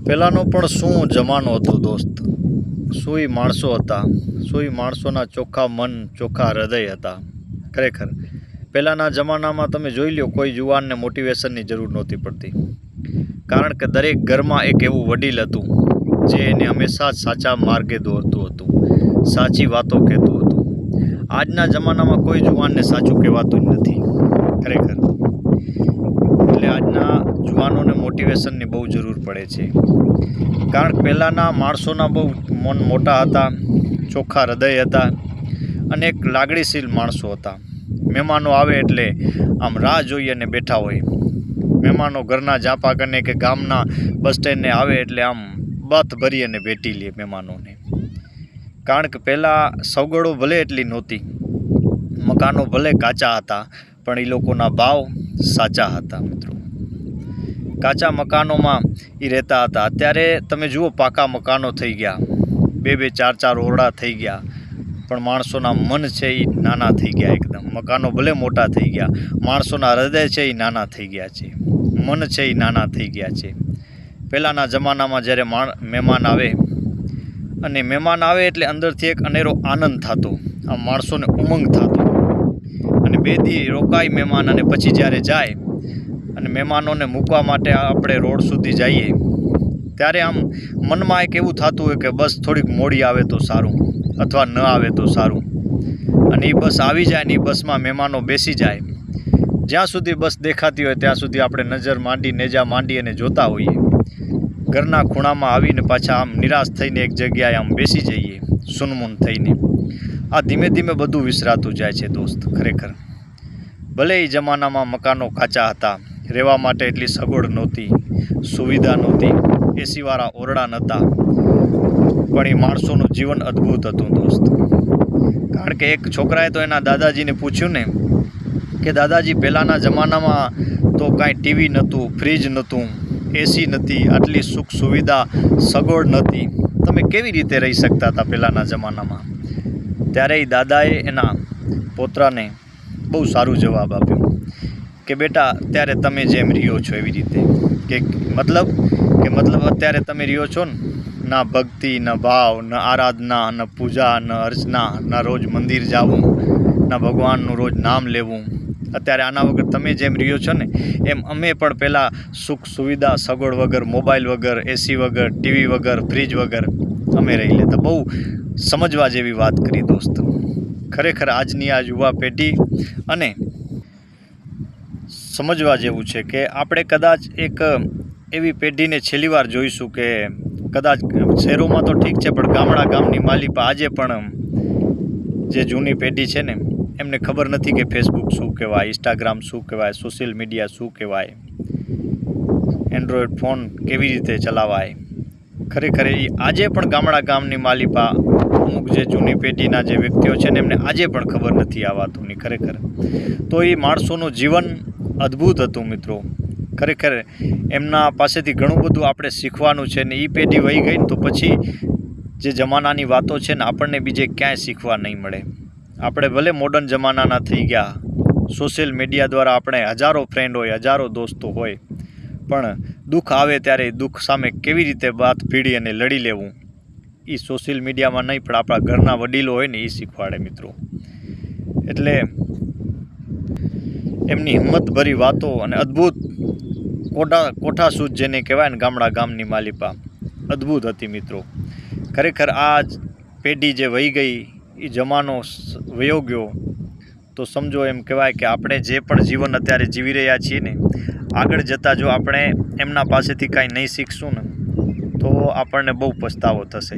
પહેલાંનો પણ શું જમાનો હતો દોસ્ત, શું માણસો હતા, શું માણસોના ચોખ્ખા મન ચોખ્ખા હૃદય હતા. ખરેખર પહેલાંના જમાનામાં તમે જોઈ લો, કોઈ યુવાનને મોટિવેશનની જરૂર નહોતી પડતી, કારણ કે દરેક ઘરમાં એક એવું વડીલ હતું જે એને હંમેશા સાચા માર્ગે દોરતું હતું, સાચી વાતો કહેતું હતું. આજના જમાનામાં કોઈ યુવાનને સાચું કહેવાતું જ નથી. ખરેખર એટલે આજના યુવાનોને મોટિવેશનની બહુ જરૂર પડે છે, કારણ કે પહેલાંના માણસોના બહુ મન મોટા હતા, ચોખ્ખા હૃદય હતા અને એક લાગણીશીલ માણસો હતા. મહેમાનો આવે એટલે આમ રાહ જોઈ અને બેઠા હોય. મહેમાનો ઘરના ઝાંપા કરીને કે ગામના બસ સ્ટેન્ડને આવે એટલે આમ બથ ભરી અને ભેટી લે મહેમાનોને. કારણ કે પહેલાં સગવડો ભલે એટલી નહોતી, મકાનો ભલે કાચા હતા, પણ એ લોકોના ભાવ સાચા હતા મિત્રો. કાચા મકાનોમાં એ રહેતા હતા. અત્યારે તમે જુઓ, પાકા મકાનો થઈ ગયા, બે ચાર ઓરડા થઈ ગયા, પણ માણસોના મન છે એ નાના થઈ ગયા એકદમ. મકાનો ભલે મોટા થઈ ગયા, માણસોના હૃદય છે એ નાના થઈ ગયા છે, મન છે એ નાના થઈ ગયા છે. પહેલાંના જમાનામાં જ્યારે મહેમાન આવે એટલે અંદરથી એક અનેરો આનંદ થતો, આમ માણસોને ઉમંગ થતો, અને 2 દી રોકાય મહેમાન અને પછી જ્યારે જાય અને મહેમાનોને મૂકવા માટે આપણે રોડ સુધી જઈએ ત્યારે આમ મનમાં એક એવું થતું હોય કે બસ થોડીક મોડી આવે તો સારું, અથવા ન આવે તો સારું. અને એ બસ આવી જાય ને એ બસમાં મહેમાનો બેસી જાય, જ્યાં સુધી બસ દેખાતી હોય ત્યાં સુધી આપણે નેજા માંડી અને જોતા હોઈએ. ઘરના ખૂણામાં આવીને પાછા આમ નિરાશ થઈને એક જગ્યાએ આમ બેસી જઈએ, સુનમૂન થઈને. આ ધીમે ધીમે બધું વિસરાતું જાય છે દોસ્ત. ખરેખર ભલે એ જમાનામાં મકાનો કાચા હતા, રહેવા માટે એટલી સગવડ નહોતી, સુવિધા નહોતી, એસીવાળા ઓરડા નહોતા, પણ એ માણસોનું જીવન અદ્ભુત હતું દોસ્ત. કારણ કે એક છોકરાએ તો એના દાદાજીને પૂછ્યું ને કે દાદાજી, પહેલાંના જમાનામાં તો કાંઈ ટીવી નહોતું, ફ્રીજ નહોતું, એસી નથી, આટલી સુખ સુવિધા સગવડ નહોતી, તમે કેવી રીતે રહી શકતા હતા પહેલાંના જમાનામાં? ત્યારે એ દાદાએ એના પોતરાને બહુ સારું જવાબ આપ્યો કે બેટા, અત્યારે તમે જેમ રહ્યો છો એવી રીતે, કે મતલબ અત્યારે તમે રહ્યો છો ને, ના ભક્તિ, ન ભાવ, ન આરાધના, ન પૂજા, ન અર્ચના, ન રોજ મંદિર જવું, ન ભગવાનનું રોજ નામ લેવું. અત્યારે આના વગર તમે જેમ રહ્યો છો ને, એમ અમે પણ પહેલાં સુખ સુવિધા સગવડ વગર, મોબાઈલ વગર, એસી વગર, ટીવી વગર, ફ્રીજ વગર અમે રહી લેતા. બહુ સમજવા જેવી વાત કરી દોસ્ત. ખરેખર આજની આ યુવા પેઢી અને સમજવા જેવું છે કે આપણે કદાચ એક એવી પેઢીને છેલ્લી વાર જોઈશું કે કદાચ શહેરોમાં તો ઠીક છે, પણ ગામની માલિપા આજે પણ જે જૂની પેઢી છે ને, એમને ખબર નથી કે ફેસબુક શું કહેવાય, ઇન્સ્ટાગ્રામ શું કહેવાય, સોશિયલ મીડિયા શું કહેવાય, એન્ડ્રોઈડ ફોન કેવી રીતે ચલાવાય. ખરેખર એ આજે પણ ગામની માલિપા, અમુક જે જૂની પેઢીના જે વ્યક્તિઓ છે ને, એમને આજે પણ ખબર નથી આ વાતોની. ખરેખર તો એ માણસોનું જીવન અદ્ભુત હતું મિત્રો. ખરેખર એમના પાસેથી ઘણું બધું આપણે શીખવાનું છે ને. એ પેઢી વહી ગઈ ને તો પછી જે જમાનાની વાતો છે ને, આપણને બીજે ક્યાંય શીખવા નહીં મળે. આપણે ભલે મોડર્ન જમાનાના થઈ ગયા, સોશિયલ મીડિયા દ્વારા આપણે હજારો ફ્રેન્ડ હોય, હજારો દોસ્તો હોય, પણ દુઃખ આવે ત્યારે દુઃખ સામે કેવી રીતે વાત ભીડી અને લડી લેવું, એ સોશિયલ મીડિયામાં નહીં, પણ આપણા ઘરના વડીલો હોય ને એ શીખવાડે મિત્રો. એટલે એમની હિંમતભરી વાતો અને અદ્ભુત કોઠાસૂઝ જેને કહેવાય ને, ગામની માલિપા અદ્ભુત હતી મિત્રો. ખરેખર આ પેઢી જે વહી ગઈ, એ જમાનો વયો ગયો, તો સમજો એમ કહેવાય કે આપણે જે પણ જીવન અત્યારે જીવી રહ્યા છીએ ને, આગળ જતાં જો આપણે એમના પાસેથી કાંઈ નહીં શીખશું ને, તો આપણને બહુ પછતાવો થશે.